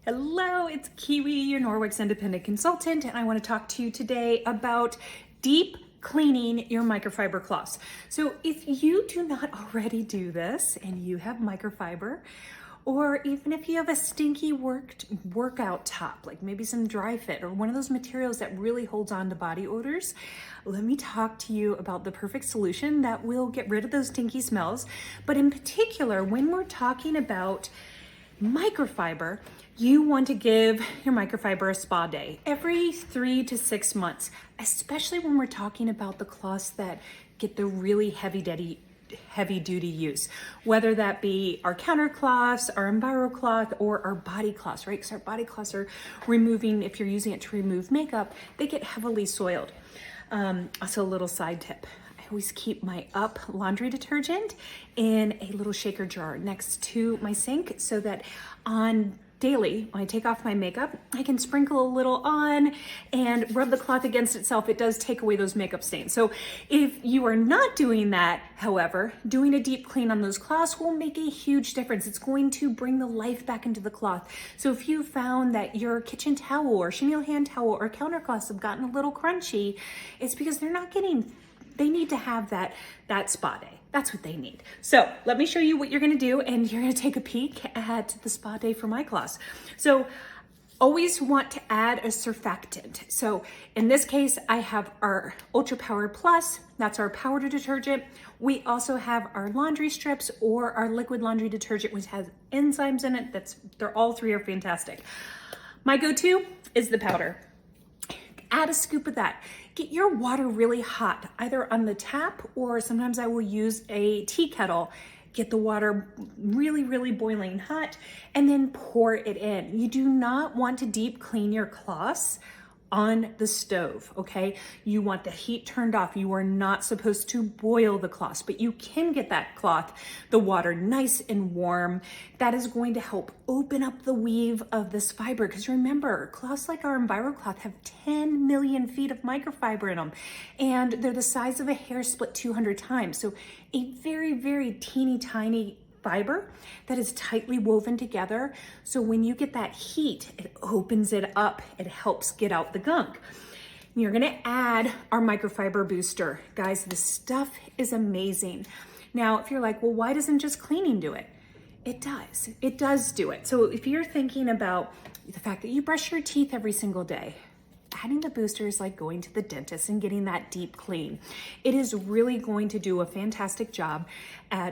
Hello, it's Kiwi, your Norwex independent consultant, and I want to talk to you today about deep cleaning your microfiber cloths. So if you do not already do this and you have microfiber, or even if you have a stinky workout top, like maybe some dry fit or one of those materials that really holds on to body odors, let me talk to you about the perfect solution that will get rid of those stinky smells. But in particular, when we're talking about microfiber, you want to give your microfiber a spa day every 3 to 6 months, especially when we're talking about the cloths that get the really heavy duty use, whether that be our counter cloths, our enviro cloth, or our body cloths, right? Because our body cloths are removing, if you're using it to remove makeup, they get heavily soiled. Also, a little side tip. I always keep my up laundry detergent in a little shaker jar next to my sink so that on daily, when I take off my makeup, I can sprinkle a little on and rub the cloth against itself. It does take away those makeup stains. So if you are not doing that, however, doing a deep clean on those cloths will make a huge difference. It's going to bring the life back into the cloth. So if you found that your kitchen towel or chenille hand towel or counter cloths have gotten a little crunchy, it's because they need to have that spa day. That's what they need. So let me show you what you're gonna do, and you're gonna take a peek at the spa day for my cloths. So always want to add a surfactant. So in this case, I have our Ultra Power Plus, that's our powder detergent. We also have our laundry strips or our liquid laundry detergent, which has enzymes in it. They're all three are fantastic. My go-to is the powder. Add a scoop of that. Get your water really hot, either on the tap or sometimes I will use a tea kettle. Get the water really, really boiling hot and then pour it in. You do not want to deep clean your cloths on the stove, okay? You want the heat turned off. You are not supposed to boil the cloths, but you can get that cloth, the water nice and warm. That is going to help open up the weave of this fiber. Because remember, cloths like our enviro cloth have 10 million feet of microfiber in them, and they're the size of a hair split 200 times. So a very, very teeny tiny fiber that is tightly woven together. So when you get that heat, it opens it up. It helps get out the gunk. You're gonna add our microfiber booster. Guys, this stuff is amazing. Now, if you're like, well, why doesn't just cleaning do it? It does. It does do it. So if you're thinking about the fact that you brush your teeth every single day, adding the booster is like going to the dentist and getting that deep clean. It is really going to do a fantastic job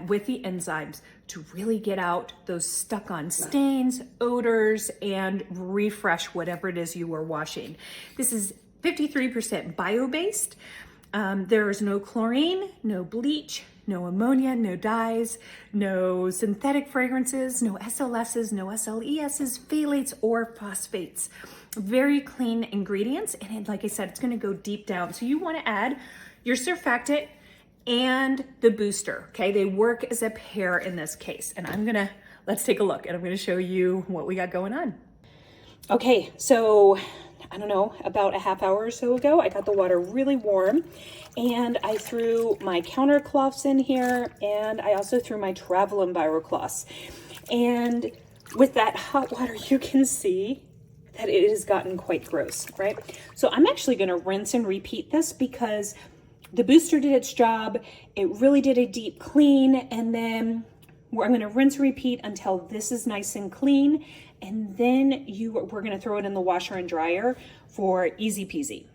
with the enzymes to really get out those stuck on stains, odors, and refresh whatever it is you are washing. This is 53% bio-based. There is no chlorine, no bleach, no ammonia, no dyes, no synthetic fragrances, no SLSs, no SLESs, phthalates, or phosphates. Very clean ingredients, and like I said, it's gonna go deep down. So you wanna add your surfactant and the booster, okay? They work as a pair in this case. And let's take a look, and I'm gonna show you what we got going on. Okay, so I don't know, about a half hour or so ago, I got the water really warm, and I threw my counter cloths in here, and I also threw my travel enviro cloths. And with that hot water, you can see that it has gotten quite gross, right? So I'm actually gonna rinse and repeat this because the booster did its job. It really did a deep clean, and then I'm gonna rinse and repeat until this is nice and clean, and then we're gonna throw it in the washer and dryer for easy peasy.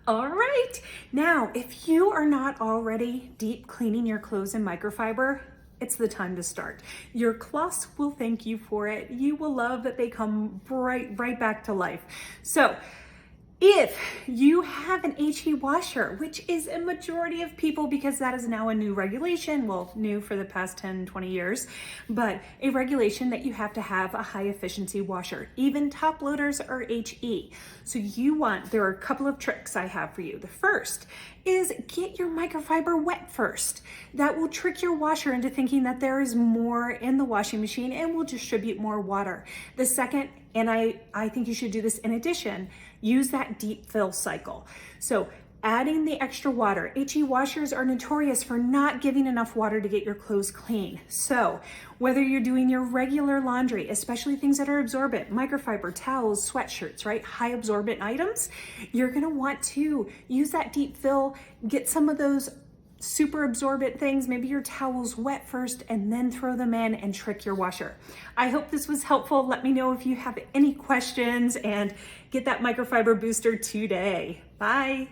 All right, now if you are not already deep cleaning your clothes in microfiber, it's the time to start. Your cloths will thank you for it. You will love that they come right back to life. So if you have an HE washer, which is a majority of people because that is now a new regulation, well, new for the past 10, 20 years, but a regulation that you have to have a high efficiency washer. Even top loaders are HE. So there are a couple of tricks I have for you. The first is get your microfiber wet first. That will trick your washer into thinking that there is more in the washing machine and will distribute more water. The second, and I think you should do this in addition, use that deep fill cycle. So adding the extra water. HE washers are notorious for not giving enough water to get your clothes clean. So whether you're doing your regular laundry, especially things that are absorbent, microfiber, towels, sweatshirts, right? High absorbent items, you're gonna want to use that deep fill, get some of those super absorbent things, maybe your towels wet first and then throw them in and trick your washer. I hope this was helpful. Let me know if you have any questions and get that microfiber booster today. Bye.